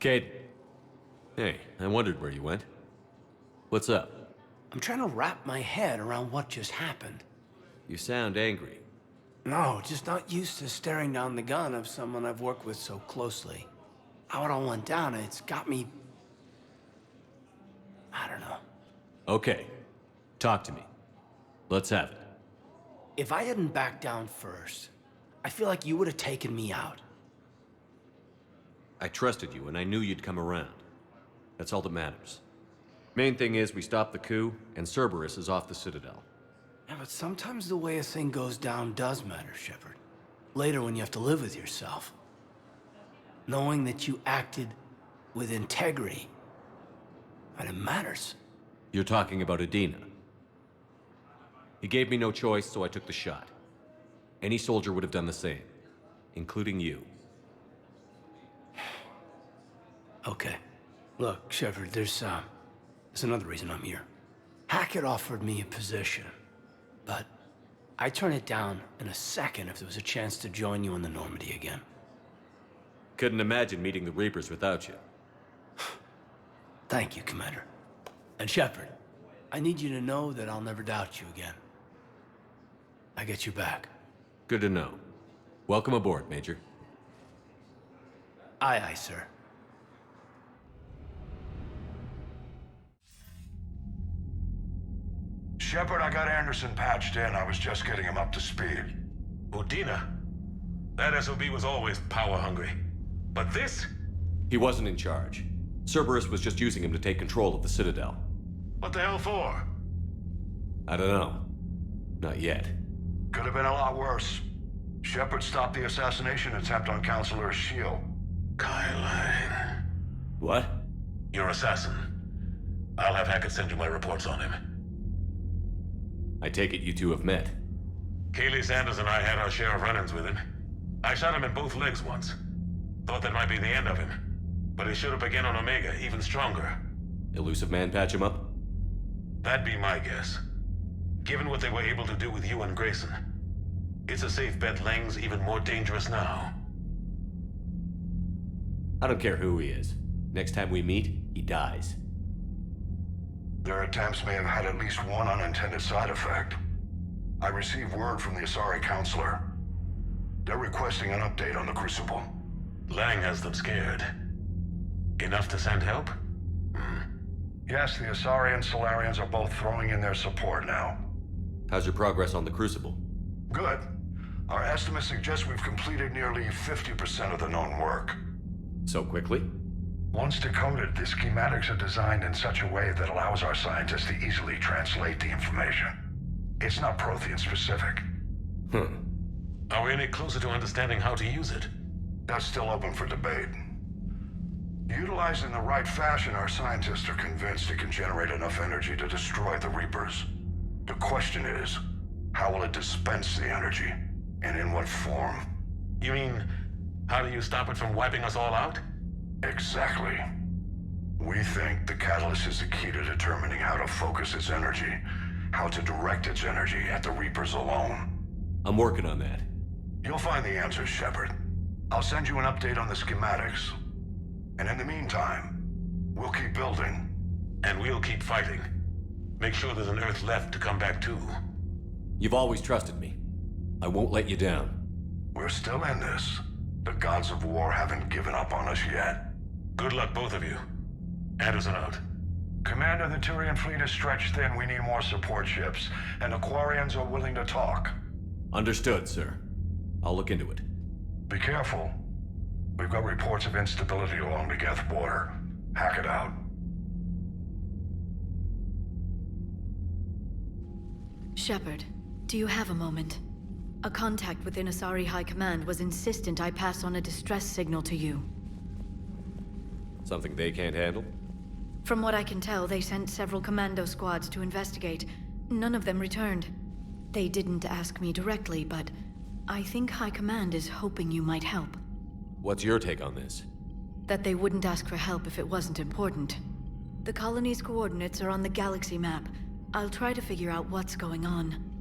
Kate. Hey, I wondered where you went. What's up? I'm trying to wrap my head around what just happened. You sound angry. No, just not used to staring down the gun of someone I've worked with so closely. How it all went down, it's got me... I don't know. Okay. Talk to me. Let's have it. If I hadn't backed down first, I feel like you would have taken me out. I trusted you and I knew you'd come around. That's all that matters. Main thing is we stopped the coup and Cerberus is off the Citadel. Yeah, but sometimes the way a thing goes down does matter, Shepard. Later when you have to live with yourself. Knowing that you acted with integrity. And it matters. You're talking about Adina. He gave me no choice, so I took the shot. Any soldier would have done the same. Including you. Okay. Look, Shepard, there's another reason I'm here. Hackett offered me a position, but I'd turn it down in a second if there was a chance to join you in the Normandy again. Couldn't imagine meeting the Reapers without you. Thank you, Commander. And Shepard, I need you to know that I'll never doubt you again. I get you back. Good to know. Welcome aboard, Major. Aye, aye, sir. Shepard, I got Anderson patched in. I was just getting him up to speed. Udina? That SOB was always power-hungry. But this? He wasn't in charge. Cerberus was just using him to take control of the Citadel. What the hell for? I don't know. Not yet. Could have been a lot worse. Shepard stopped the assassination attempt on Counselor Shield. Kyline. What? Your assassin. I'll have Hackett send you my reports on him. I take it you two have met. Kaylee Sanders and I had our share of run-ins with him. I shot him in both legs once. Thought that might be the end of him. But he showed up again on Omega, even stronger. Elusive Man patch him up? That'd be my guess. Given what they were able to do with you and Grayson, it's a safe bet Lang's even more dangerous now. I don't care who he is. Next time we meet, he dies. Their attempts may have had at least one unintended side effect. I received word from the Asari Counselor. They're requesting an update on the Crucible. Lang has them scared. Enough to send help? Yes, the Asari and Solarians are both throwing in their support now. How's your progress on the Crucible? Good. Our estimates suggest we've completed nearly 50% of the known work. So quickly? Once decoded, the schematics are designed in such a way that allows our scientists to easily translate the information. It's not Prothean specific. Are we any closer to understanding how to use it? That's still open for debate. Utilized in the right fashion, our scientists are convinced it can generate enough energy to destroy the Reapers. The question is, how will it dispense the energy? And in what form? You mean, how do you stop it from wiping us all out? Exactly. We think the catalyst is the key to determining how to focus its energy, how to direct its energy at the Reapers alone. I'm working on that. You'll find the answers, Shepard. I'll send you an update on the schematics. And in the meantime, we'll keep building. And we'll keep fighting. Make sure there's an Earth left to come back to. You've always trusted me. I won't let you down. We're still in this. The gods of war haven't given up on us yet. Good luck, both of you. Anderson out. Commander, the Turian fleet is stretched thin. We need more support ships. And Aquarians are willing to talk. Understood, sir. I'll look into it. Be careful. We've got reports of instability along the Geth border. Hackett out. Shepard, do you have a moment? A contact within Asari High Command was insistent I pass on a distress signal to you. Something they can't handle? From what I can tell, they sent several commando squads to investigate. None of them returned. They didn't ask me directly, but I think High Command is hoping you might help. What's your take on this? That they wouldn't ask for help if it wasn't important. The colony's coordinates are on the galaxy map. I'll try to figure out what's going on.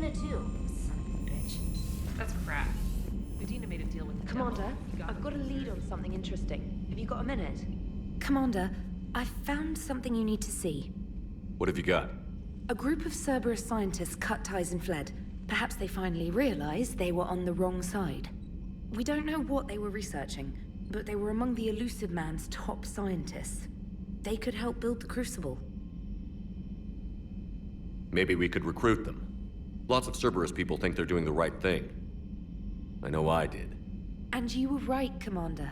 Medina too. Son of a bitch. That's crap. Medina made a deal with the Commander, devil. He got I've got a lead on something interesting. Have you got a minute? Commander, I've found something you need to see. What have you got? A group of Cerberus scientists cut ties and fled. Perhaps they finally realized they were on the wrong side. We don't know what they were researching, but they were among the Elusive Man's top scientists. They could help build the Crucible. Maybe we could recruit them. Lots of Cerberus people think they're doing the right thing. I know I did. And you were right, Commander.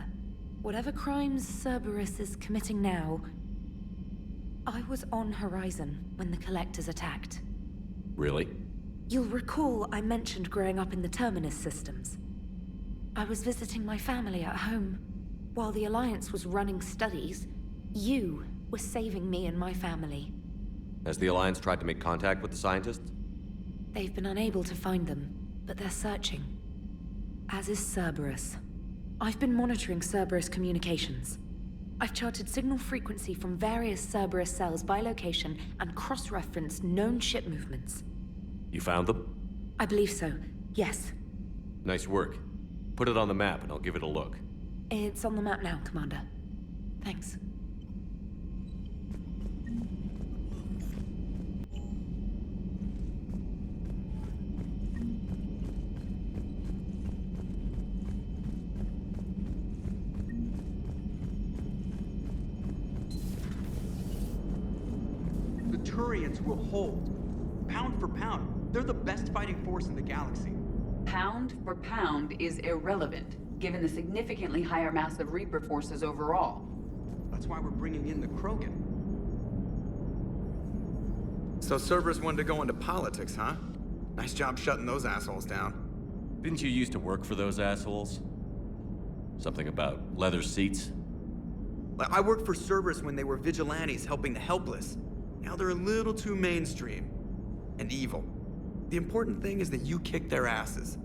Whatever crimes Cerberus is committing now, I was on Horizon when the Collectors attacked. Really? You'll recall I mentioned growing up in the Terminus systems. I was visiting my family at home. While the Alliance was running studies, you were saving me and my family. Has the Alliance tried to make contact with the scientists? They've been unable to find them, but they're searching. As is Cerberus. I've been monitoring Cerberus communications. I've charted signal frequency from various Cerberus cells by location and cross-referenced known ship movements. You found them? I believe so, yes. Nice work. Put it on the map and I'll give it a look. It's on the map now, Commander. Thanks. The Turians will hold. Pound for pound, they're the best fighting force in the galaxy. Pound for pound is irrelevant, given the significantly higher mass of Reaper forces overall. That's why we're bringing in the Krogan. So Cerberus wanted to go into politics, huh? Nice job shutting those assholes down. Didn't you used to work for those assholes? Something about leather seats? I worked for Cerberus when they were vigilantes helping the helpless. Now they're a little too mainstream. And evil. The important thing is that you kicked their asses.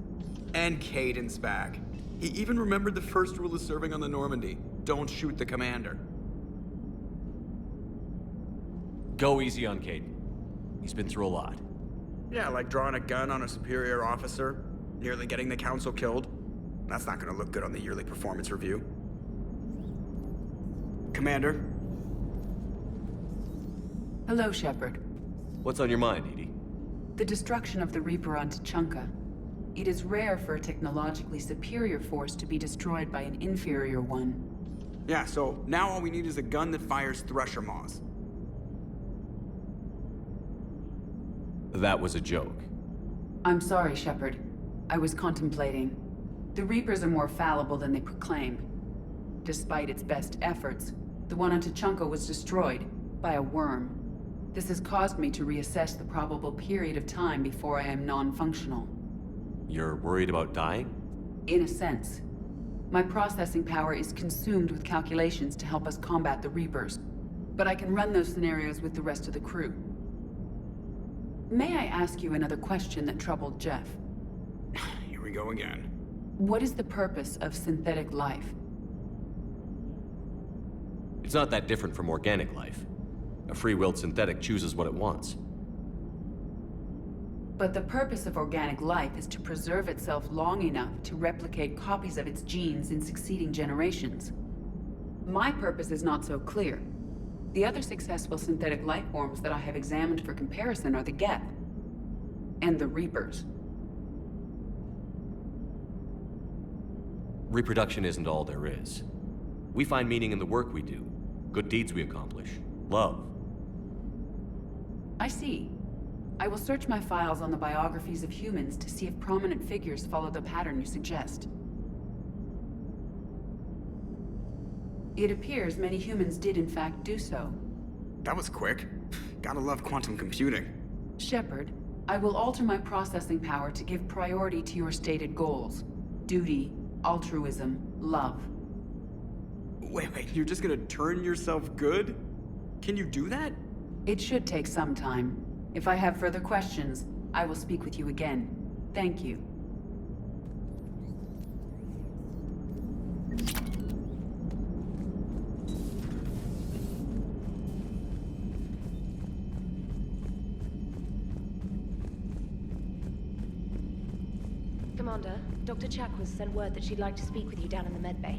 And Caden's back. He even remembered the first rule of serving on the Normandy. Don't shoot the commander. Go easy on Caden. He's been through a lot. Yeah, like drawing a gun on a superior officer, nearly getting the council killed. That's not gonna look good on the yearly performance review. Commander? Hello, Shepard. What's on your mind, Edie? The destruction of the Reaper on Tuchanka. It is rare for a technologically superior force to be destroyed by an inferior one. Yeah, so now all we need is a gun that fires Thresher Maws. That was a joke. I'm sorry, Shepard. I was contemplating. The Reapers are more fallible than they proclaim. Despite its best efforts, the one on Tuchanka was destroyed by a worm. This has caused me to reassess the probable period of time before I am non-functional. You're worried about dying? In a sense. My processing power is consumed with calculations to help us combat the Reapers, but I can run those scenarios with the rest of the crew. May I ask you another question that troubled Jeff? Here we go again. What is the purpose of synthetic life? It's not that different from organic life. A free-willed synthetic chooses what it wants. But the purpose of organic life is to preserve itself long enough to replicate copies of its genes in succeeding generations. My purpose is not so clear. The other successful synthetic life forms that I have examined for comparison are the Geth and the Reapers. Reproduction isn't all there is. We find meaning in the work we do, good deeds we accomplish, love. I see. I will search my files on the biographies of humans to see if prominent figures follow the pattern you suggest. It appears many humans did in fact do so. That was quick. Gotta love quantum computing. Shepard, I will alter my processing power to give priority to your stated goals. Duty, altruism, love. Wait, you're just gonna turn yourself good? Can you do that? It should take some time. If I have further questions, I will speak with you again. Thank you. Commander. Dr. Chakwas sent word that she'd like to speak with you down in the medbay.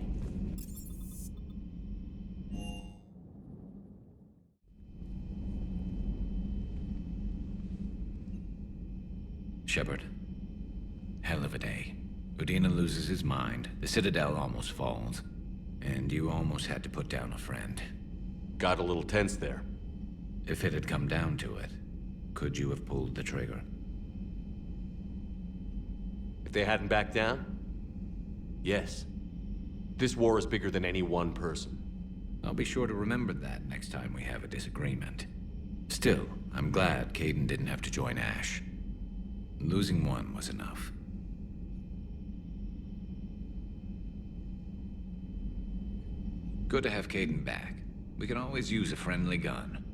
Shepard. Hell of a day. Udina loses his mind, the Citadel almost falls, and you almost had to put down a friend. Got a little tense there. If it had come down to it, could you have pulled the trigger? If they hadn't backed down? Yes. This war is bigger than any one person. I'll be sure to remember that next time we have a disagreement. Still, I'm glad Kaidan didn't have to join Ash. Losing one was enough. Good to have Kaidan back. We can always use a friendly gun.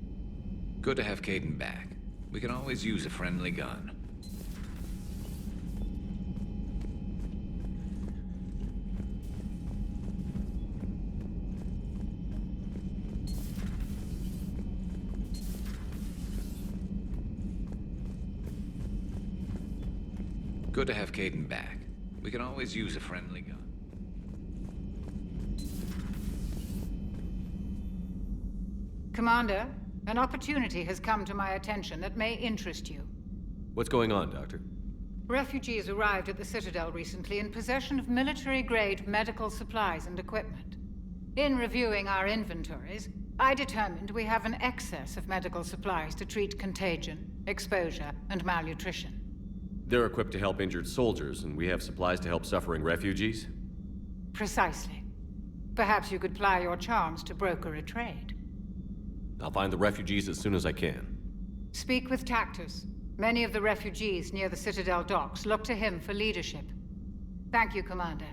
Good to have Kaidan back. We can always use a friendly gun. Good to have Kaidan back. We can always use a friendly gun. Commander, an opportunity has come to my attention that may interest you. What's going on, Doctor? Refugees arrived at the Citadel recently in possession of military-grade medical supplies and equipment. In reviewing our inventories, I determined we have an excess of medical supplies to treat contagion, exposure, and malnutrition. They're equipped to help injured soldiers, and we have supplies to help suffering refugees? Precisely. Perhaps you could ply your charms to broker a trade. I'll find the refugees as soon as I can. Speak with Tactus. Many of the refugees near the Citadel docks look to him for leadership. Thank you, Commander.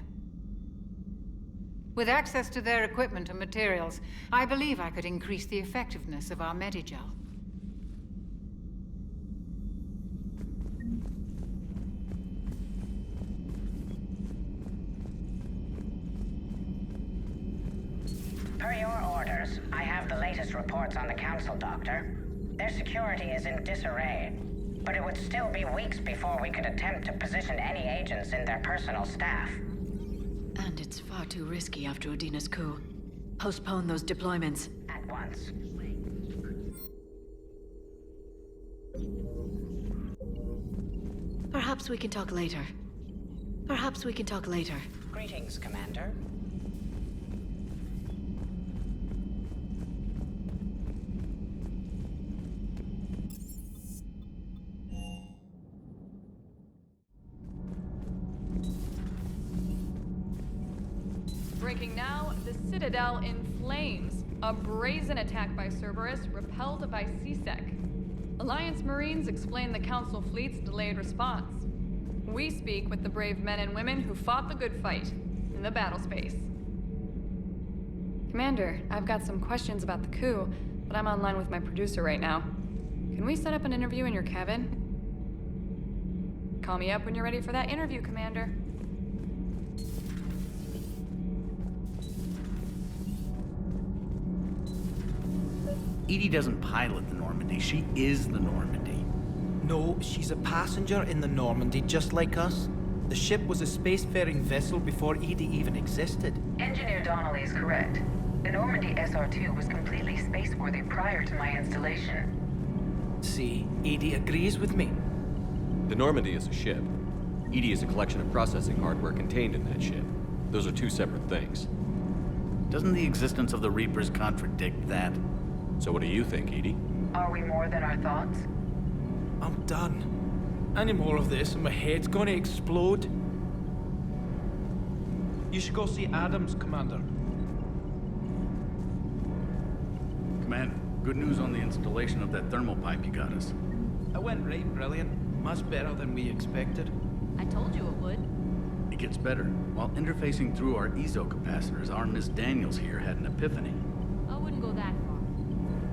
With access to their equipment and materials, I believe I could increase the effectiveness of our Medigel. Per your orders, I have the latest reports on the Council, Doctor. Their security is in disarray, but it would still be weeks before we could attempt to position any agents in their personal staff. And it's far too risky after Udina's coup. Postpone those deployments. At once. Perhaps we can talk later. Perhaps we can talk later. Greetings, Commander. Breaking now, the Citadel in flames. A brazen attack by Cerberus repelled by CSEC. Alliance Marines explain the Council fleet's delayed response. We speak with the brave men and women who fought the good fight in the battle space. Commander, I've got some questions about the coup, but I'm online with my producer right now. Can we set up an interview in your cabin? Call me up when you're ready for that interview, Commander. Edie doesn't pilot the Normandy, she is the Normandy. No, she's a passenger in the Normandy, just like us. The ship was a spacefaring vessel before Edie even existed. Engineer Donnelly is correct. The Normandy SR-2 was completely spaceworthy prior to my installation. See, Edie agrees with me. The Normandy is a ship. EDI is a collection of processing hardware contained in that ship. Those are two separate things. Doesn't the existence of the Reapers contradict that? So what do you think, EDI? Are we more than our thoughts? I'm done. Any more of this and my head's gonna explode. You should go see Adams, Commander. Commander, good news on the installation of that thermal pipe you got us. It went right brilliant. Much better than we expected. I told you it would. It gets better. While interfacing through our EZO capacitors, our Miss Daniels here had an epiphany. I wouldn't go that far.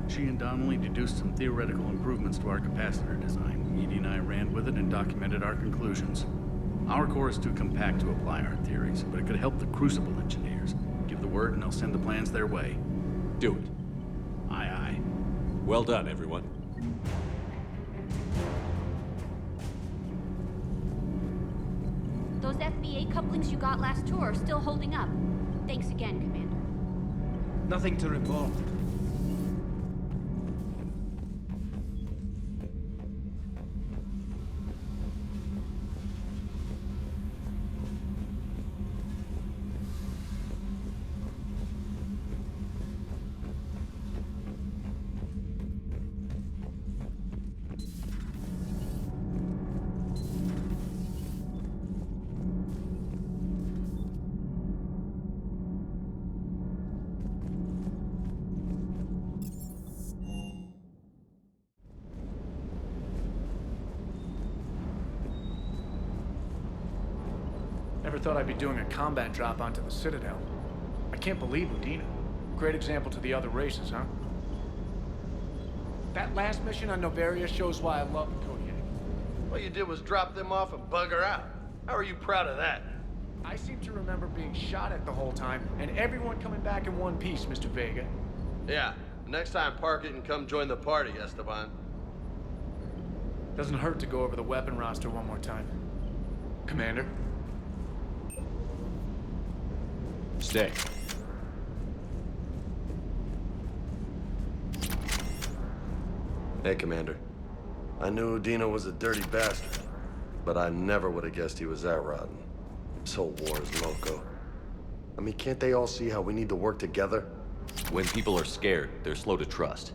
She and Donnelly deduced some theoretical improvements to our capacitor design. Edie and I ran with it and documented our conclusions. Our core is too compact to apply our theories, but it could help the Crucible engineers. Give the word and I'll send the plans their way. Do it. Aye, aye. Well done, everyone. Those FBA couplings you got last tour are still holding up. Thanks again, Commander. Nothing to report. Never thought I'd be doing a combat drop onto the Citadel. I can't believe Udina. Great example to the other races, huh? That last mission on Novaria shows why I love the Kodiak. All you did was drop them off and bugger out. How are you proud of that? I seem to remember being shot at the whole time, and everyone coming back in one piece, Mr. Vega. Yeah, next time park it and come join the party, Esteban. Doesn't hurt to go over the weapon roster one more time. Commander? Stay. Hey, Commander. I knew Udina was a dirty bastard, but I never would have guessed he was that rotten. This whole war is loco. I mean, can't they all see how we need to work together? When people are scared, they're slow to trust.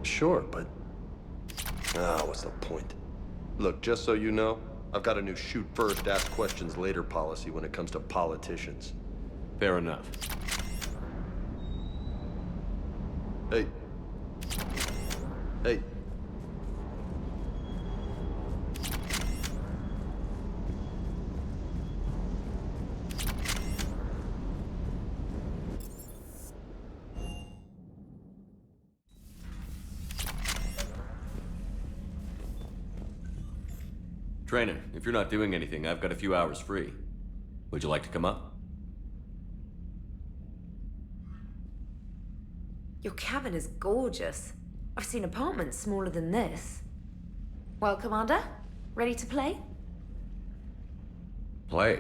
Sure, but... what's the point? Look, just so you know, I've got a new shoot first, ask questions later policy when it comes to politicians. Fair enough. Hey. Hey. Trainer, if you're not doing anything, I've got a few hours free. Would you like to come up? Your cabin is gorgeous. I've seen apartments smaller than this. Well, Commander, ready to play? Play?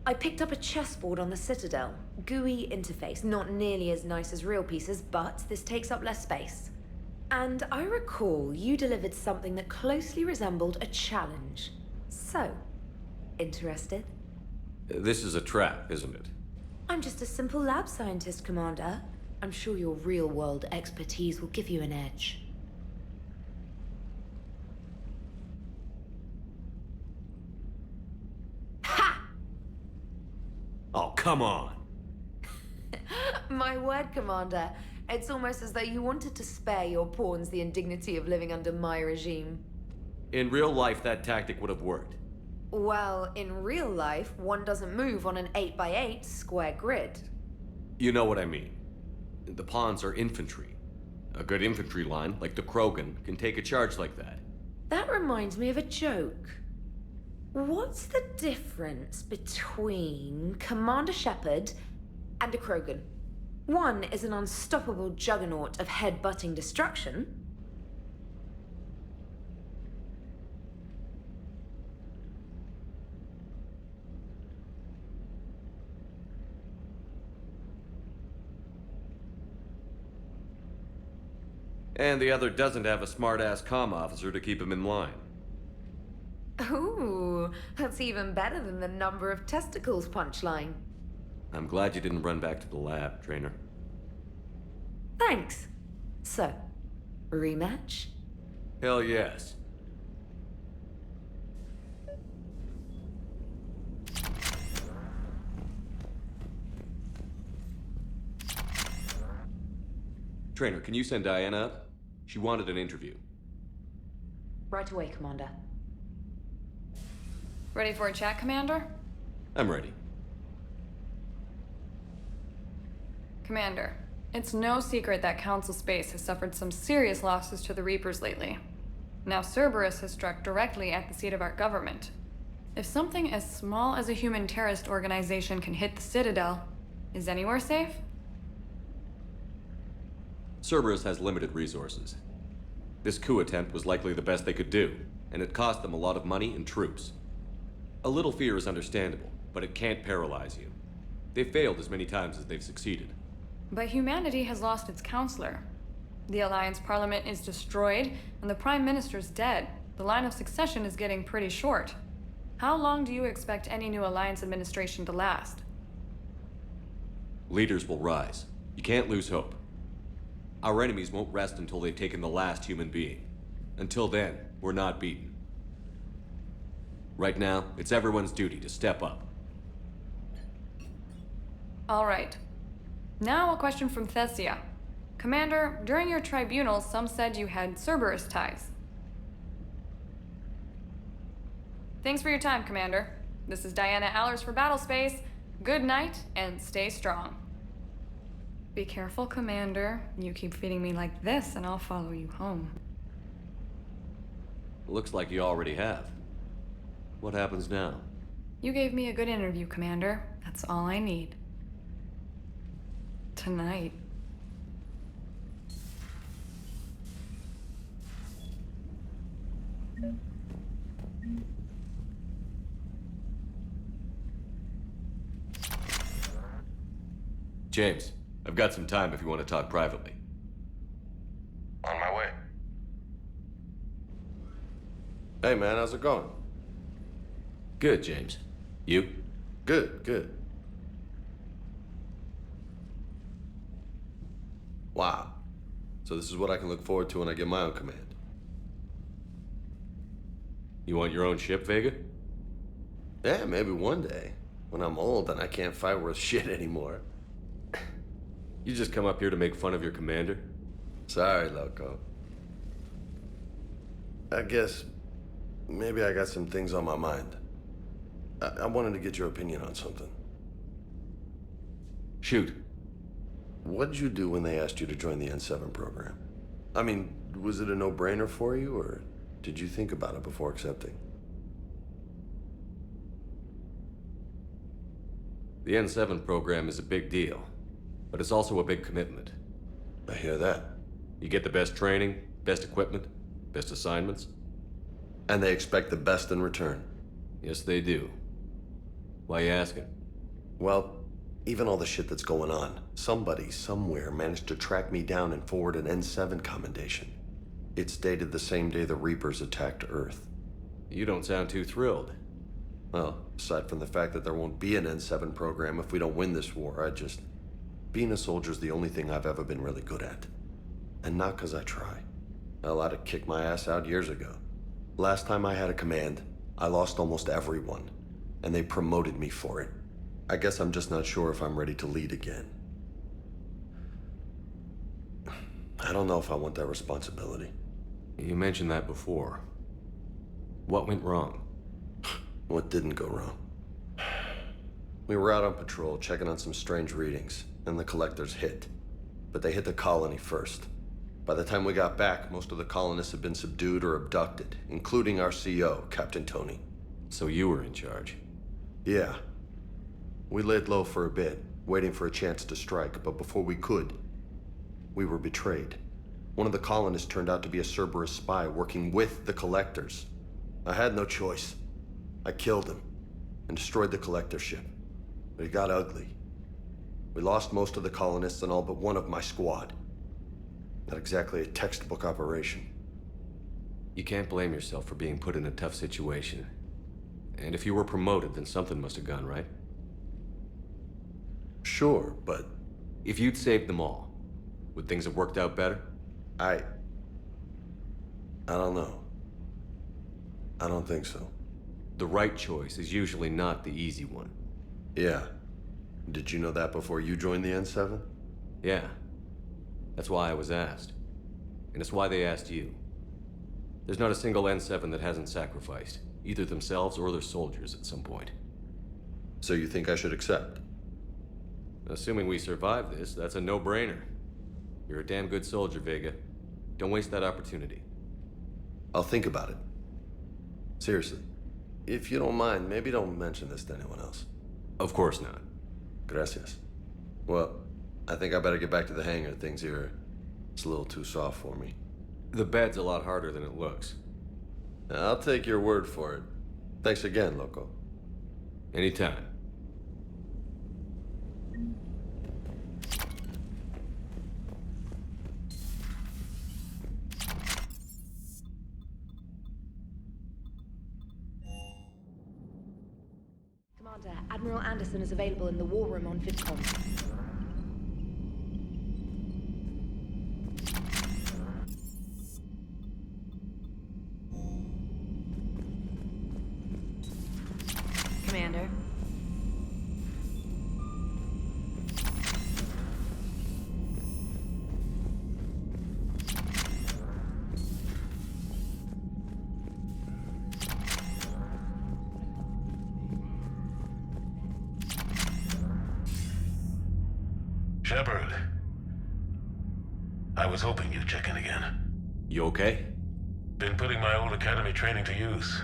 I picked up a chessboard on the Citadel. GUI interface, not nearly as nice as real pieces, but this takes up less space. And I recall you delivered something that closely resembled a challenge. So, interested? This is a trap, isn't it? I'm just a simple lab scientist, Commander. I'm sure your real-world expertise will give you an edge. Ha! Oh, come on! My word, Commander. It's almost as though you wanted to spare your pawns the indignity of living under my regime. In real life, that tactic would have worked. Well, in real life, one doesn't move on an 8x8 square grid. You know what I mean. The pawns are infantry. A good infantry line, like the Krogan, can take a charge like that. That reminds me of a joke. What's the difference between Commander Shepard and a Krogan? One is an unstoppable juggernaut of head-butting destruction. And the other doesn't have a smart-ass comm officer to keep him in line. Ooh, that's even better than the number of testicles punchline. I'm glad you didn't run back to the lab, Trainer. Thanks. So, rematch? Hell yes. Trainer, can you send Diana up? She wanted an interview. Right away, Commander. Ready for a chat, Commander? I'm ready. Commander, it's no secret that Council Space has suffered some serious losses to the Reapers lately. Now Cerberus has struck directly at the seat of our government. If something as small as a human terrorist organization can hit the Citadel, is anywhere safe? Cerberus has limited resources. This coup attempt was likely the best they could do, and it cost them a lot of money and troops. A little fear is understandable, but it can't paralyze you. They've failed as many times as they've succeeded. But humanity has lost its counselor. The Alliance Parliament is destroyed, and the Prime Minister's dead. The line of succession is getting pretty short. How long do you expect any new Alliance administration to last? Leaders will rise. You can't lose hope. Our enemies won't rest until they've taken the last human being. Until then, we're not beaten. Right now, it's everyone's duty to step up. All right. Now a question from Thessia. Commander, during your tribunal, some said you had Cerberus ties. Thanks for your time, Commander. This is Diana Allers for Battlespace. Good night, and stay strong. Be careful, Commander. You keep feeding me like this, and I'll follow you home. Looks like you already have. What happens now? You gave me a good interview, Commander. That's all I need. Tonight. James, I've got some time if you want to talk privately. On my way. Hey man, how's it going? Good, James. You? Good, good. Wow. So this is what I can look forward to when I get my own command. You want your own ship, Vega? Yeah, maybe one day. When I'm old and I can't fight worth shit anymore. You just come up here to make fun of your commander? Sorry, Loco. I guess maybe I got some things on my mind. I wanted to get your opinion on something. Shoot. What'd you do when they asked you to join the N7 program? I mean, was it a no-brainer for you, or did you think about it before accepting? The N7 program is a big deal, but it's also a big commitment. I hear that. You get the best training, best equipment, best assignments. And they expect the best in return. Yes, they do. Why you asking? Well, even all the shit that's going on, somebody somewhere managed to track me down and forward an N7 commendation. It's dated the same day the Reapers attacked Earth. You don't sound too thrilled. Well, aside from the fact that there won't be an N7 program if we don't win this war, being a soldier's the only thing I've ever been really good at. And not because I try. Hell, I'd have kicked my ass out years ago. Last time I had a command, I lost almost everyone, and they promoted me for it. I guess I'm just not sure if I'm ready to lead again. I don't know if I want that responsibility. You mentioned that before. What went wrong? What didn't go wrong? We were out on patrol, checking on some strange readings, and the collectors hit. But they hit the colony first. By the time we got back, most of the colonists had been subdued or abducted, including our CO, Captain Tony. So you were in charge? Yeah. We laid low for a bit, waiting for a chance to strike, but before we could, we were betrayed. One of the colonists turned out to be a Cerberus spy working with the collectors. I had no choice. I killed him and destroyed the collector ship. But it got ugly. We lost most of the colonists and all but one of my squad. Not exactly a textbook operation. You can't blame yourself for being put in a tough situation. And if you were promoted, then something must have gone right. Sure, but... If you'd saved them all, would things have worked out better? I don't know. I don't think so. The right choice is usually not the easy one. Yeah. Did you know that before you joined the N7? Yeah. That's why I was asked. And it's why they asked you. There's not a single N7 that hasn't sacrificed, either themselves or their soldiers at some point. So you think I should accept? Assuming we survive this, that's a no-brainer. You're a damn good soldier, Vega. Don't waste that opportunity. I'll think about it. Seriously. If you don't mind, maybe don't mention this to anyone else. Of course not. Gracias. Well, I think I better get back to the hangar. Things here, it's a little too soft for me. The bed's a lot harder than it looks. I'll take your word for it. Thanks again, Loco. Anytime. Commander, Admiral Anderson is available in the war room on VidCom. Commander. Shepard. I was hoping you'd check in again. You okay? Been putting my old academy training to use.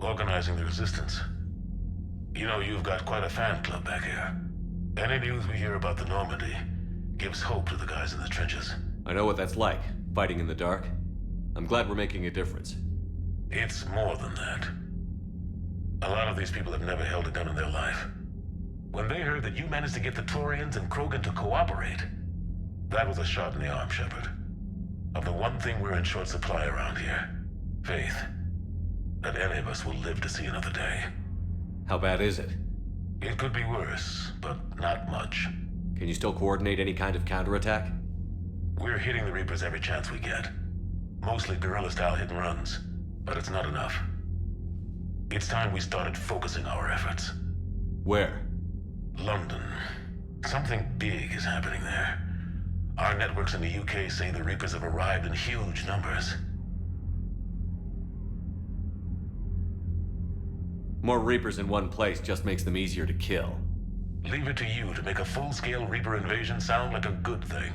Organizing the resistance. You know, you've got quite a fan club back here. Any news we hear about the Normandy gives hope to the guys in the trenches. I know what that's like, fighting in the dark. I'm glad we're making a difference. It's more than that. A lot of these people have never held a gun in their life. When they heard that you managed to get the Turians and Krogan to cooperate, that was a shot in the arm, Shepard. Of the one thing we're in short supply around here, faith. That any of us will live to see another day. How bad is it? It could be worse, but not much. Can you still coordinate any kind of counterattack? We're hitting the Reapers every chance we get. Mostly guerrilla-style hit-and-runs, but it's not enough. It's time we started focusing our efforts. Where? London. Something big is happening there. Our networks in the UK say the Reapers have arrived in huge numbers. More Reapers in one place just makes them easier to kill. Leave it to you to make a full-scale Reaper invasion sound like a good thing.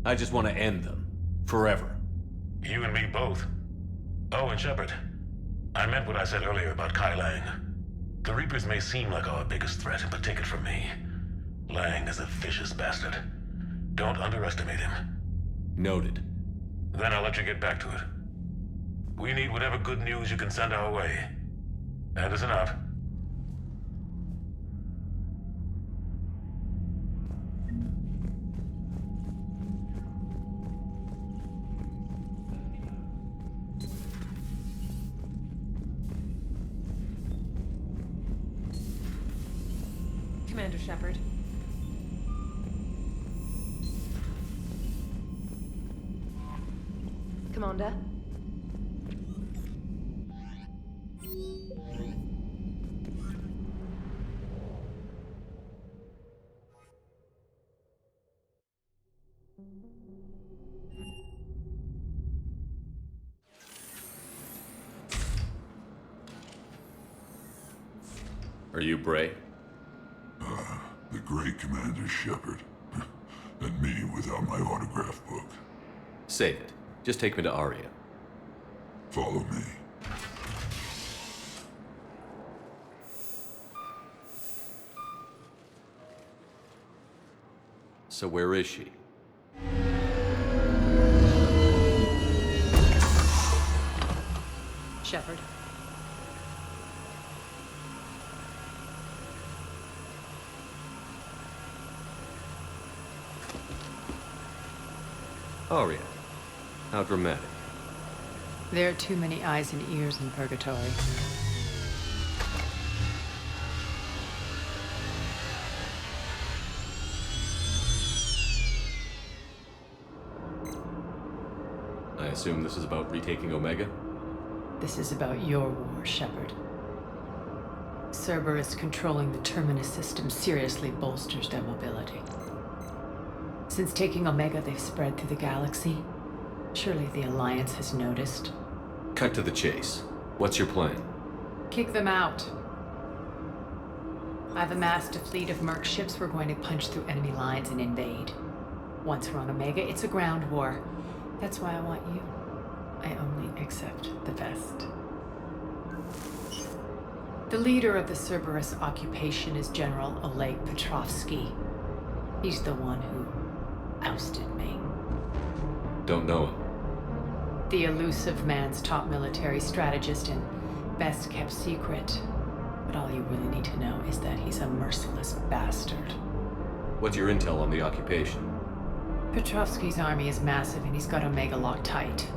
I just want to end them. Forever. You and me both. Oh, and Shepard. I meant what I said earlier about Kai Lang. The Reapers may seem like our biggest threat, but take it from me. Lang is a vicious bastard. Don't underestimate him. Noted. Then I'll let you get back to it. We need whatever good news you can send our way. Anderson out. Commander Shepard. Commander? Are you Bray? The great Commander Shepard. And me without my autograph book. Save it. Just take me to Aria. Follow me. So where is she? Shepard. Aria. How dramatic. There are too many eyes and ears in Purgatory. I assume this is about retaking Omega? This is about your war, Shepard. Cerberus controlling the Terminus system seriously bolsters their mobility. Since taking Omega, they've spread through the galaxy. Surely the Alliance has noticed. Cut to the chase. What's your plan? Kick them out. I've amassed a fleet of merc ships. We're going to punch through enemy lines and invade. Once we're on Omega, it's a ground war. That's why I want you. I only accept the best. The leader of the Cerberus occupation is General Oleg Petrovsky. He's the one who ousted me. Don't know him. The elusive man's top military strategist and best kept secret. But all you really need to know is that he's a merciless bastard. What's your intel on the occupation? Petrovsky's army is massive and he's got Omega locked tight.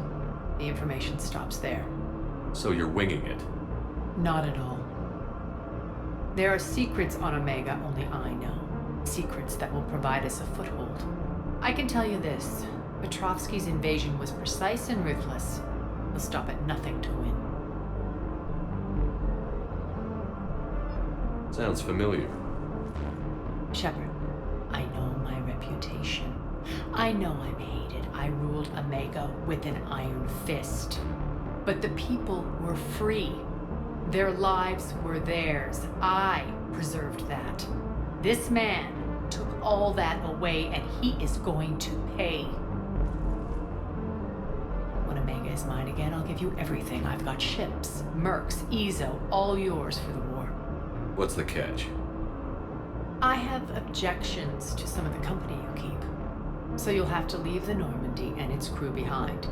The information stops there. So you're winging it? Not at all. There are secrets on Omega only I know. Secrets that will provide us a foothold. I can tell you this. Petrovsky's invasion was precise and ruthless. He'll stop at nothing to win. Sounds familiar. Shepard, I know my reputation. I know I'm hated. I ruled Omega with an iron fist. But the people were free. Their lives were theirs. I preserved that. This man took all that away, and he is going to pay. When Omega is mine again, I'll give you everything. I've got ships, mercs, Ezo, all yours for the war. What's the catch? I have objections to some of the company you keep. So you'll have to leave the Normandy and its crew behind.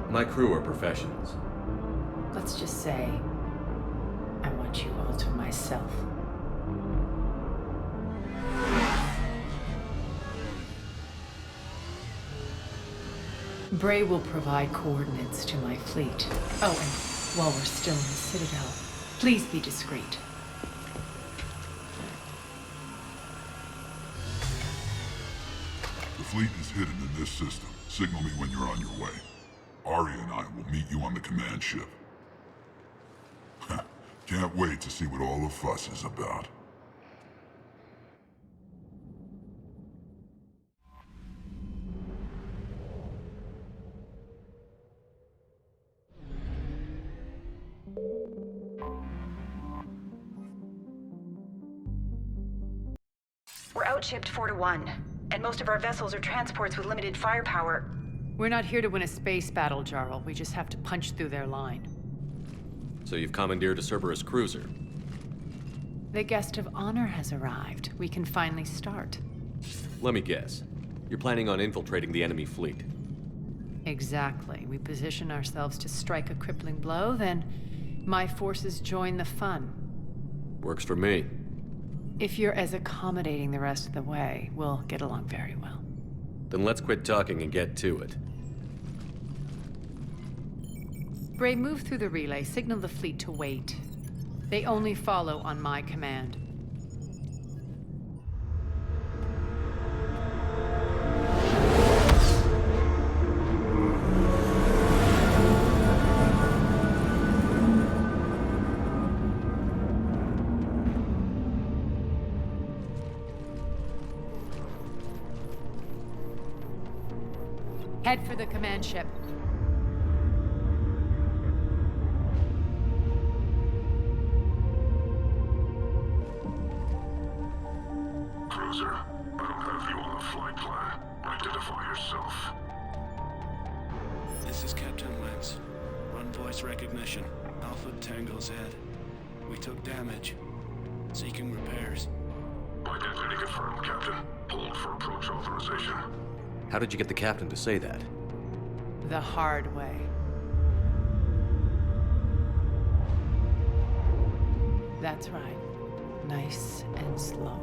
My crew are professionals. Let's just say, I want you all to myself. Bray will provide coordinates to my fleet. Oh, and while we're still in the Citadel, please be discreet. The fleet is hidden in this system. Signal me when you're on your way. Aria and I will meet you on the command ship. Can't wait to see what all the fuss is about. We're outshipped 4-1, and most of our vessels are transports with limited firepower. We're not here to win a space battle, Jarl. We just have to punch through their line. So you've commandeered a Cerberus cruiser? The guest of honor has arrived. We can finally start. Let me guess. You're planning on infiltrating the enemy fleet? Exactly. We position ourselves to strike a crippling blow, then my forces join the fun. Works for me. If you're as accommodating the rest of the way, we'll get along very well. Then let's quit talking and get to it. Bray, move through the relay. Signal the fleet to wait. They only follow on my command. Head for the command ship. Cruiser, I don't have you on the flight plan. Identify yourself. This is Captain Lentz. Run voice recognition. Alpha Tango Z. We took damage. Seeking repairs. Identity confirmed, Captain. Hold for approach authorization. How did you get the captain to say that? The hard way. That's right. Nice and slow.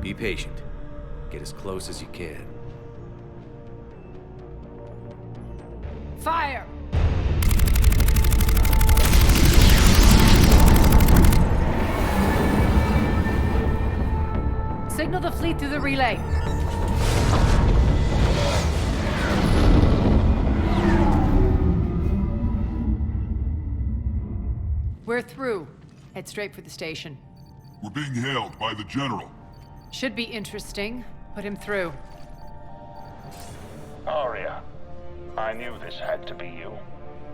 Be patient. Get as close as you can. Fire! Signal the fleet through the relay. We're through. Head straight for the station. We're being hailed by the General. Should be interesting. Put him through. Aria, I knew this had to be you.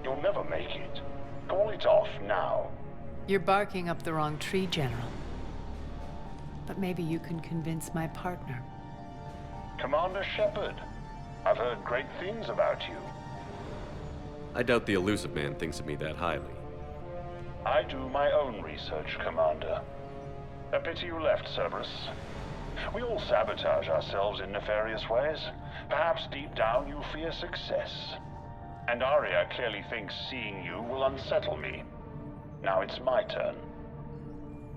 You'll never make it. Call it off now. You're barking up the wrong tree, General. But maybe you can convince my partner. Commander Shepard, I've heard great things about you. I doubt the elusive man thinks of me that highly. I do my own research, Commander. A pity you left, Cerberus. We all sabotage ourselves in nefarious ways. Perhaps deep down you fear success. And Aria clearly thinks seeing you will unsettle me. Now it's my turn.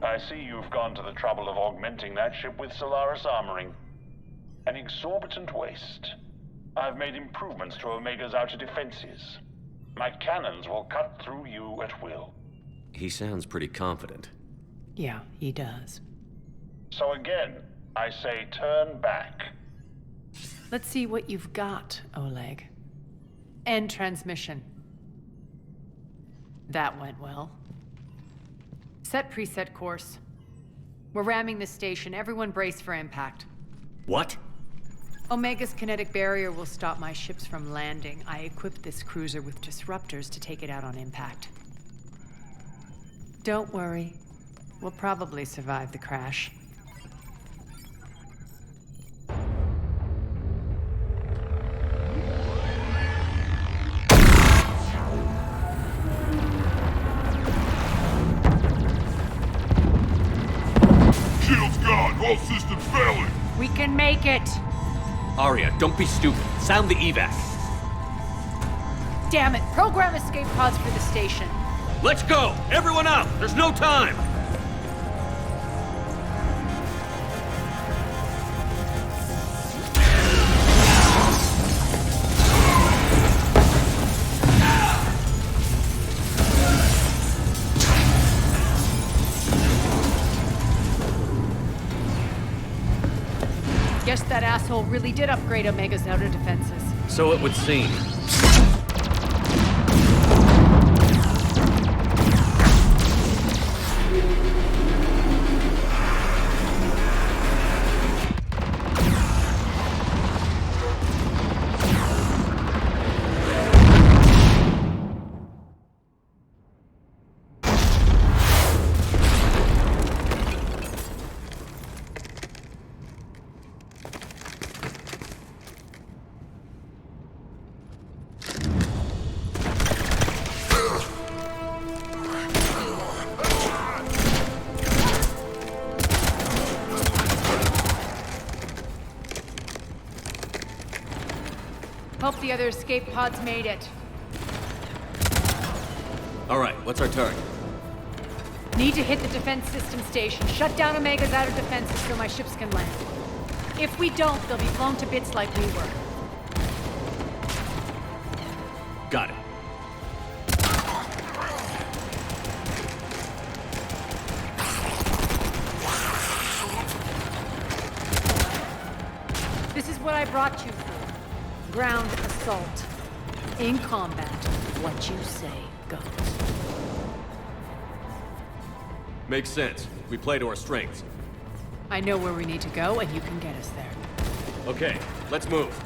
I see you've gone to the trouble of augmenting that ship with Solaris armoring. An exorbitant waste. I've made improvements to Omega's outer defenses. My cannons will cut through you at will. He sounds pretty confident. Yeah, he does. So again, I say turn back. Let's see what you've got, Oleg. End transmission. That went well. Set preset course. We're ramming the station. Everyone brace for impact. What? Omega's kinetic barrier will stop my ships from landing. I equipped this cruiser with disruptors to take it out on impact. Don't worry. We'll probably survive the crash. Shield's gone! All systems failing! We can make it! Aria, don't be stupid. Sound the evac. Damn it! Program escape pods for the station. Let's go! Everyone out! There's no time! Guess that asshole really did upgrade Omega's outer defenses. So it would seem. Hope the other escape pods made it. All right, what's our target? Need to hit the defense system station. Shut down Omega's outer defenses so my ships can land. If we don't, they'll be blown to bits like we were. Got it. This is what I brought you for. Ground assault. In combat, what you say goes. Makes sense. We play to our strengths. I know where we need to go, and you can get us there. Okay, let's move.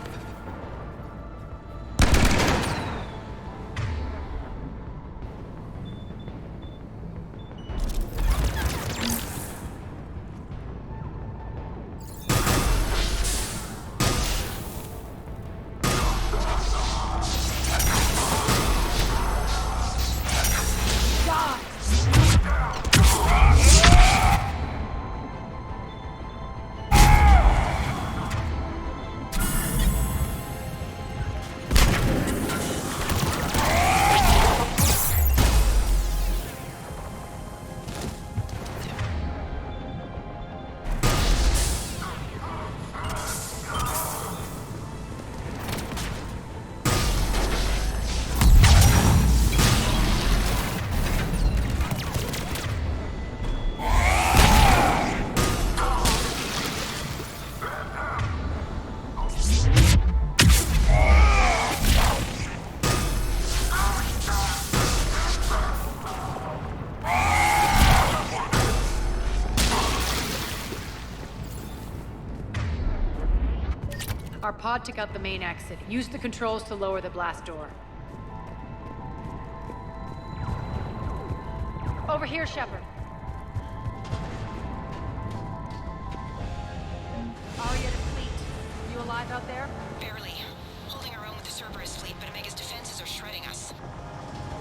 Our pod took out the main exit. Use the controls to lower the blast door. Over here, Shepard. Aria to fleet. You alive out there? Barely. Holding our own with the Cerberus fleet, but Omega's defenses are shredding us.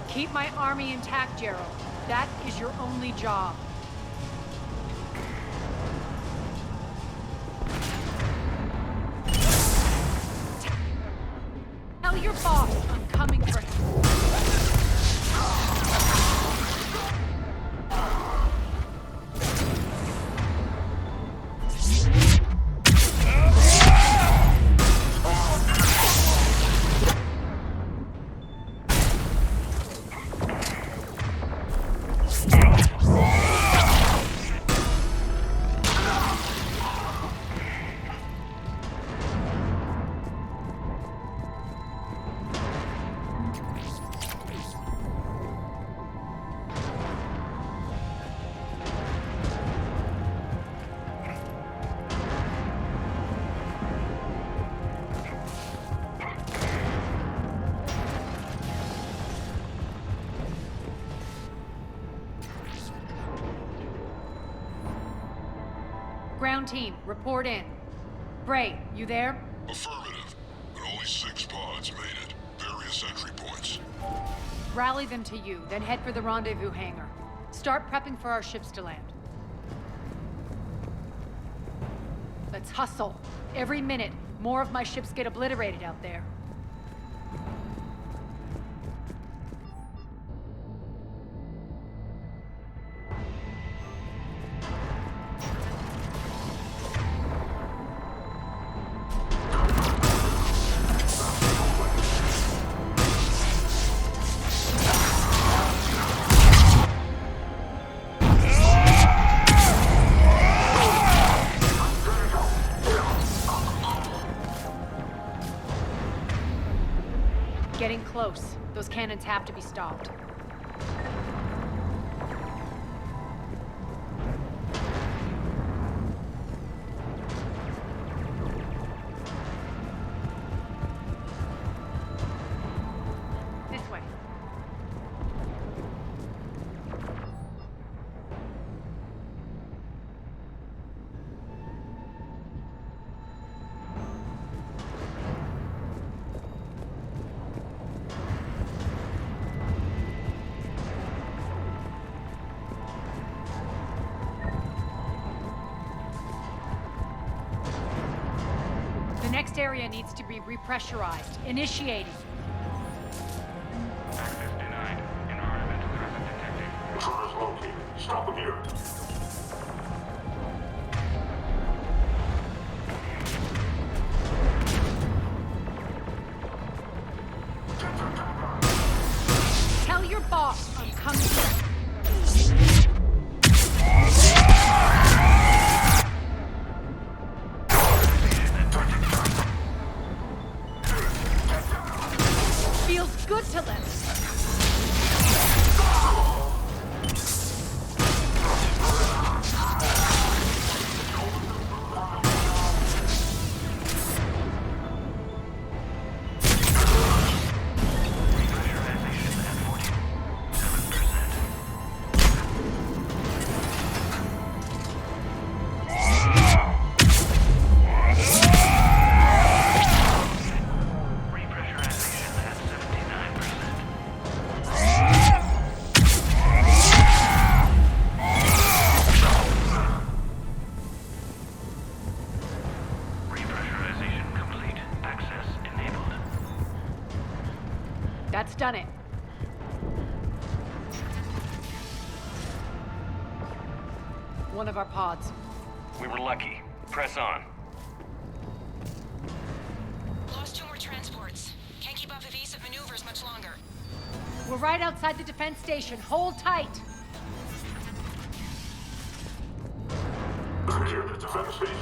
Keep my army intact, Gerald. That is your only job. your boss I'm coming for him. Ground team, report in. Bray, you there? Affirmative, but only 6 pods made it. Various entry points. Rally them to you, then head for the rendezvous hangar. Start prepping for our ships to land. Let's hustle. Every minute, more of my ships get obliterated out there. Getting close. Those cannons have to be stopped. This way. The next area needs to be repressurized. Initiating. Access denied. Environmental hazard detected. Intruders located. Stop them here. Tell your boss I'm coming. Feels good to live. That's done it. One of our pods. We were lucky. Press on. Lost 2 more transports. Can't keep up evasive maneuvers much longer. We're right outside the defense station. Hold tight. Secure the defense station.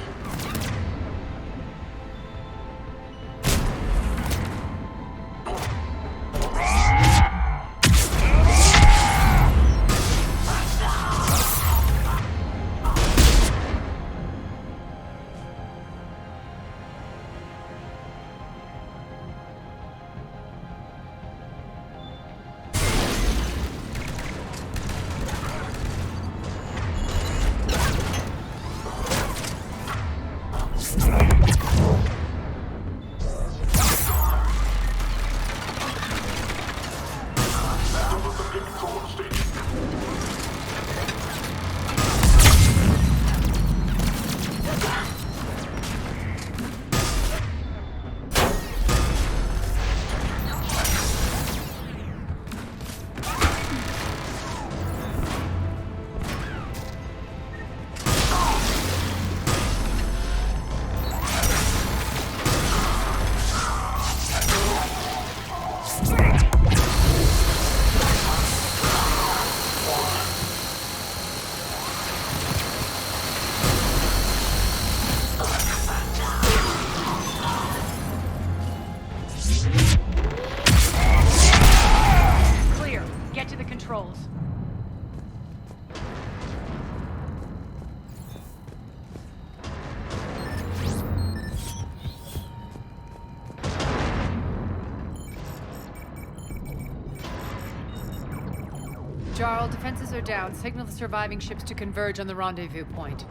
Jarl, defenses are down. Signal the surviving ships to converge on the rendezvous point.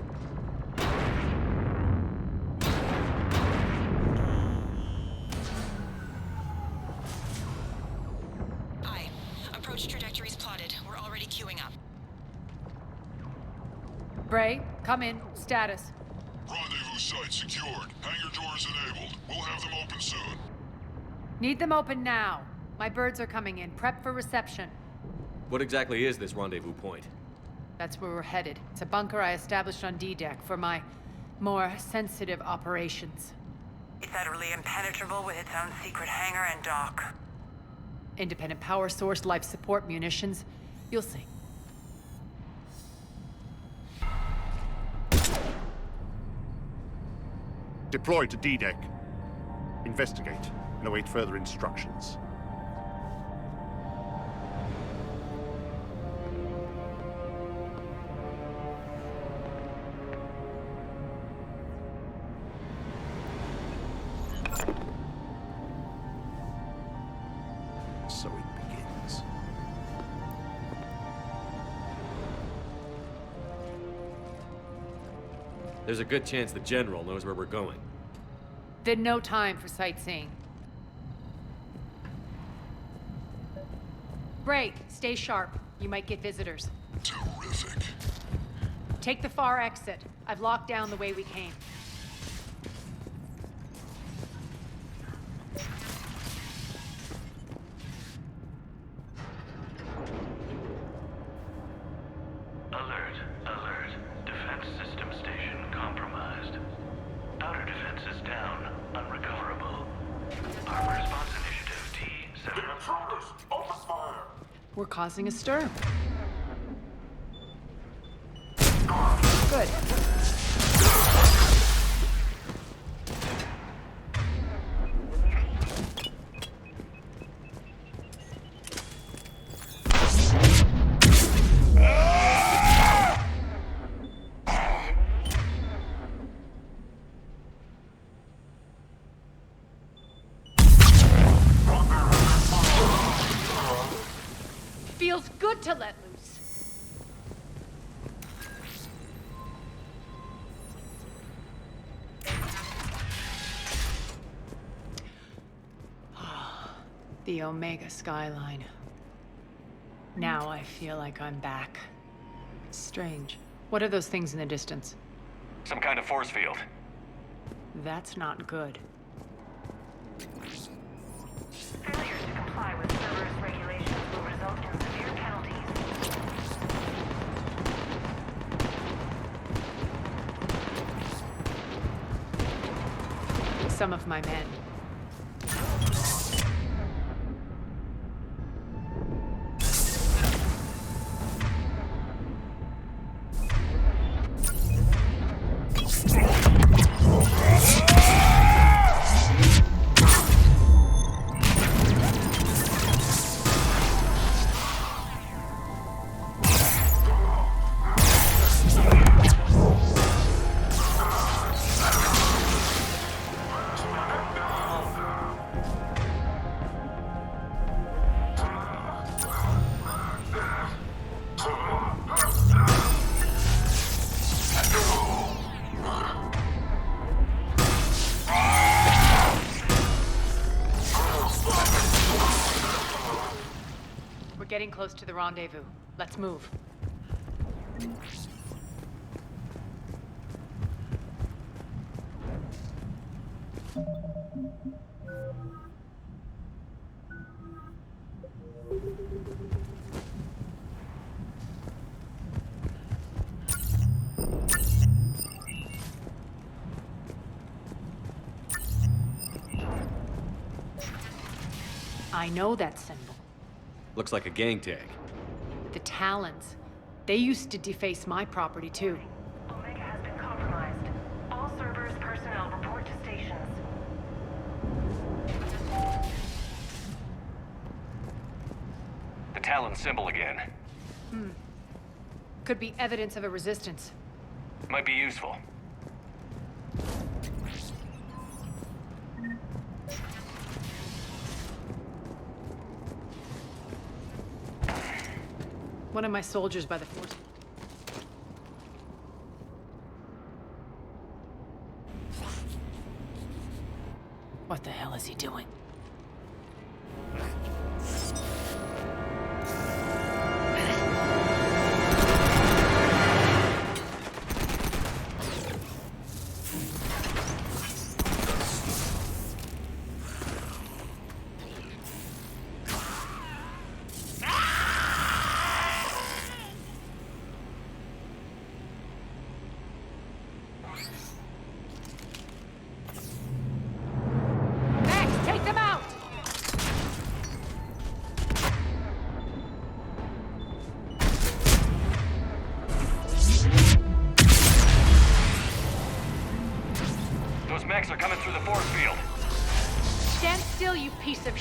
Aye. Approach trajectories plotted. We're already queuing up. Bray, come in. Status. Rendezvous site secured. Hangar doors enabled. We'll have them open soon. Need them open now. My birds are coming in. Prep for reception. What exactly is this rendezvous point? That's where we're headed. It's a bunker I established on D-Deck for my more sensitive operations. It's utterly impenetrable with its own secret hangar and dock. Independent power source, life support, munitions. You'll see. Deploy to D-Deck. Investigate and await further instructions. So it begins. There's a good chance the General knows where we're going. Then no time for sightseeing. Bray, stay sharp. You might get visitors. Terrific. Take the far exit. I've locked down the way we came. Alert, alert. Defense system station compromised. Outer defenses down, unrecoverable. Armor response initiative T7. The intruders! Open fire! We're causing a stir. Good. Feels good to let loose. The Omega skyline. Now I feel like I'm back. It's strange. What are those things in the distance? Some kind of force field. That's not good. Failure to comply with Cerberus regulations will result in severe penalties. Some of my men. Getting close to the rendezvous. Let's move. I know that symbol. Looks like a gang tag. The Talons. They used to deface my property, too. Omega has been compromised. All Cerberus personnel report to stations. The Talon symbol again. Could be evidence of a resistance. Might be useful. one of my soldiers by the force. What the hell is he doing? Mechs are coming through the force field. Stand still, you piece of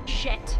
shit.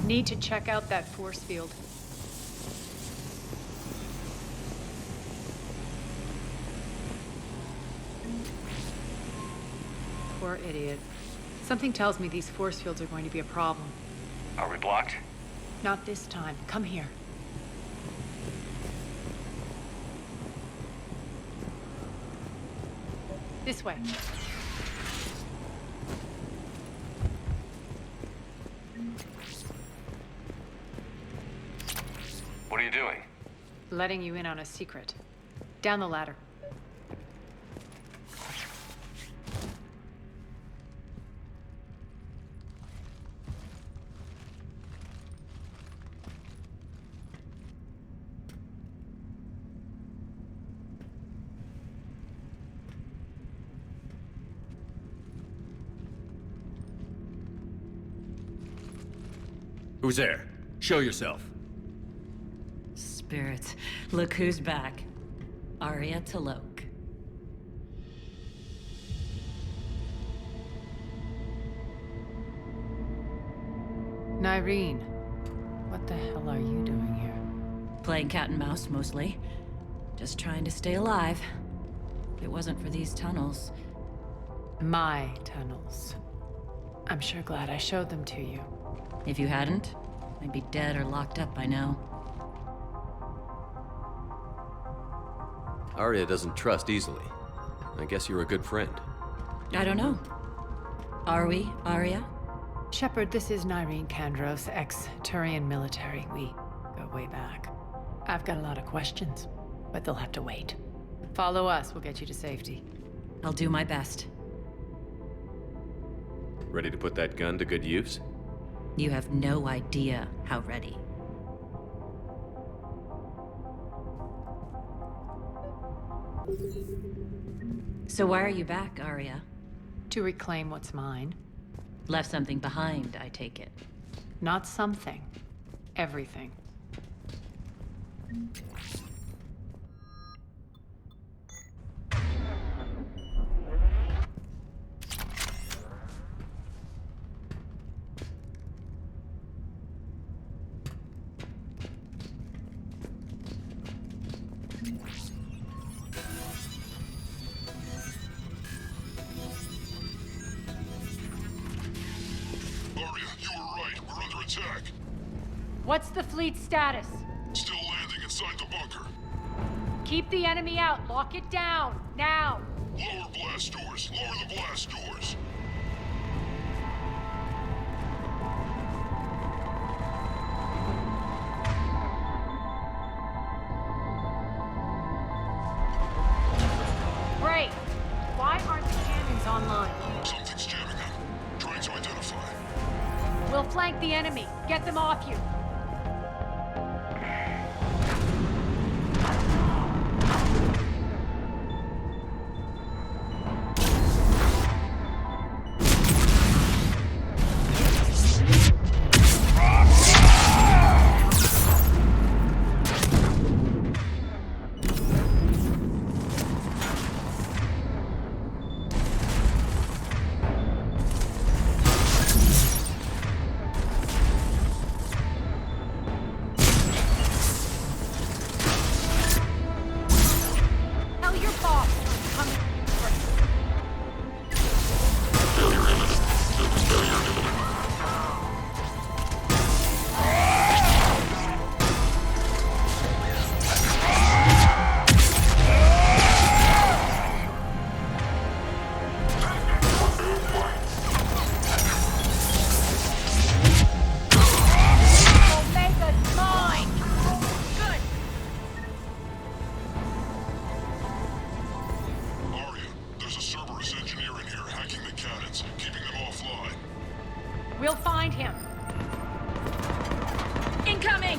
Need to check out that force field. Poor idiot. Something tells me these force fields are going to be a problem. Are we blocked? Not this time. Come here. This way. What are you doing? Letting you in on a secret. Down the ladder. Who's there? Show yourself. Spirits, look who's back. Aria Talok. Nyreen, what the hell are you doing here? Playing cat and mouse, mostly. Just trying to stay alive. If it wasn't for these tunnels... My tunnels. I'm sure glad I showed them to you. If you hadn't, I'd be dead or locked up by now. Aria doesn't trust easily. I guess you're a good friend. I don't know. Are we, Aria? Shepard, this is Nyreen Kandros, ex-Turian military. We go way back. I've got a lot of questions, but they'll have to wait. Follow us, we'll get you to safety. I'll do my best. Ready to put that gun to good use? You have no idea how ready. So why are you back, Aria? To reclaim what's mine. Left something behind, I take it. Not something. Everything. What's the fleet's status? Still landing inside the bunker. Keep the enemy out. Lock it down. Now. Lower blast doors. Lower the blast doors. Great. Why aren't the cannons online? Something's jamming them. Trying to identify. We'll flank the enemy. Get them off you. We'll find him. Incoming!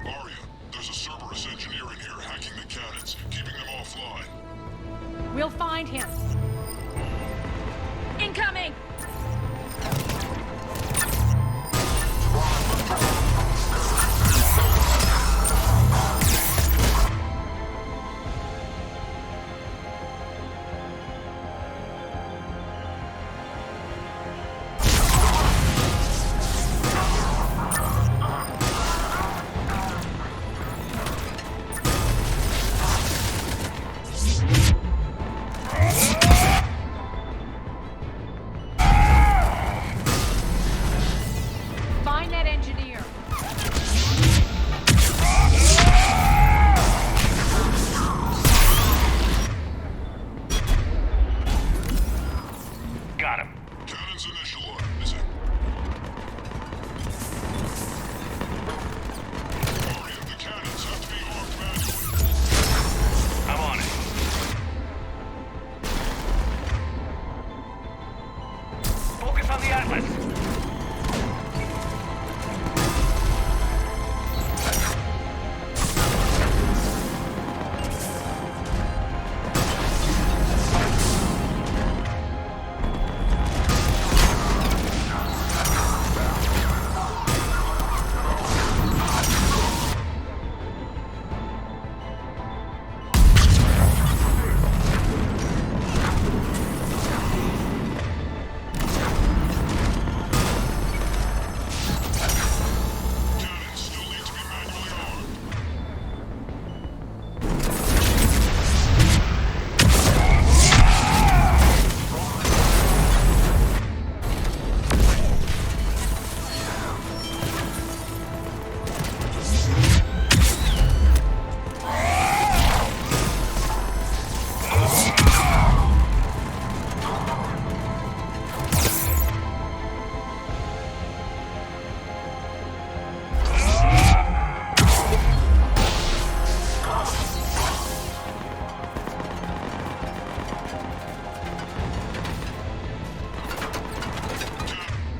Aria, there's a Cerberus engineer in here hacking the cannons, keeping them offline. We'll find him. Incoming! Find that engineer. Got him. Cannons initialized. Aria, the cannons have to be armed manually. I'm on it. Focus on the Atlas. Cannons still need to be manually armed.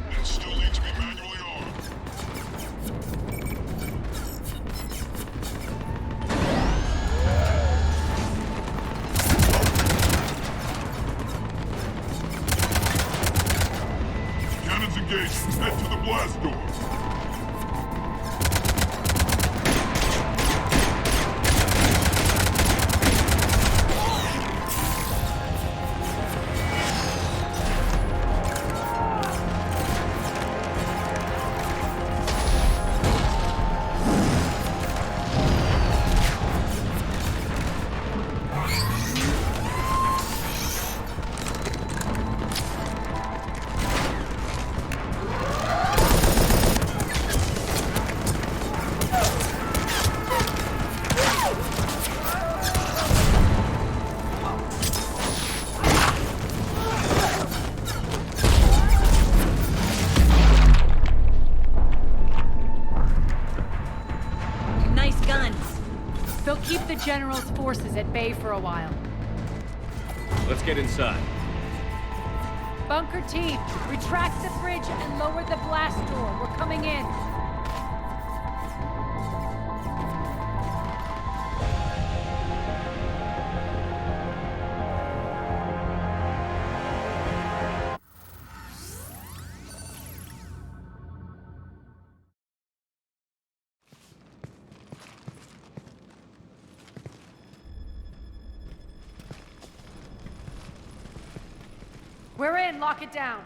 Cannons still need to be manually armed. Cannons engaged. Head to the blast door. Nice guns. They'll keep the General's forces at bay for a while. Let's get inside. Bunker team, retract the bridge and lower the blast door. We're coming in. We're in. Lock it down.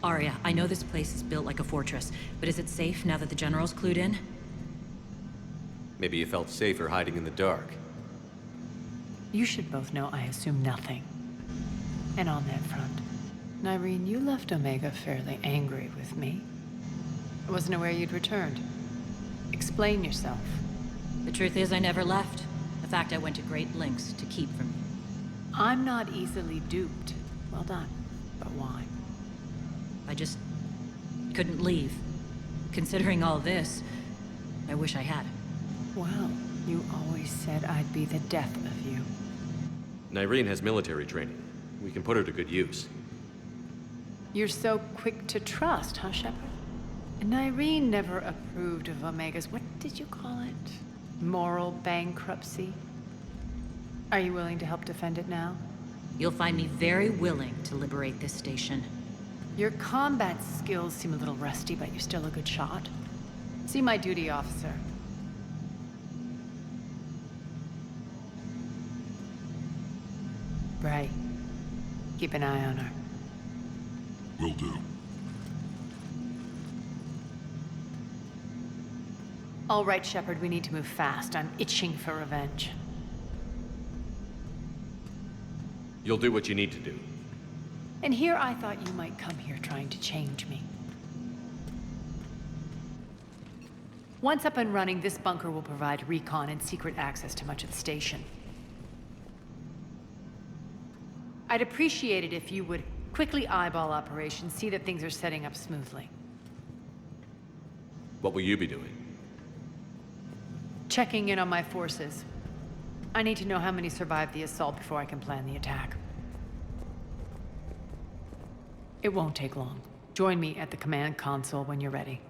Aria, I know this place is built like a fortress, but is it safe now that the General's clued in? Maybe you felt safer hiding in the dark. You should both know I assume nothing. And on that front, Nyreen, you left Omega fairly angry with me. I wasn't aware you'd returned. Explain yourself. The truth is, I never left. In fact, I went to great lengths to keep from you. I'm not easily duped. Well done. But why? I just couldn't leave. Considering all this, I wish I had. Well, you always said I'd be the death of you. Nyreen has military training. We can put her to good use. You're so quick to trust, huh, Shepard? Nyreen never approved of Omega's, what did you call it? Moral bankruptcy? Are you willing to help defend it now? You'll find me very willing to liberate this station. Your combat skills seem a little rusty, but you're still a good shot. See my duty officer. Right. Keep an eye on her. Will do. All right, Shepard, we need to move fast. I'm itching for revenge. You'll do what you need to do. And here I thought you might come here trying to change me. Once up and running, this bunker will provide recon and secret access to much of the station. I'd appreciate it if you would quickly eyeball operations, see that things are setting up smoothly. What will you be doing? Checking in on my forces. I need to know how many survived the assault before I can plan the attack. It won't take long. Join me at the command console when you're ready.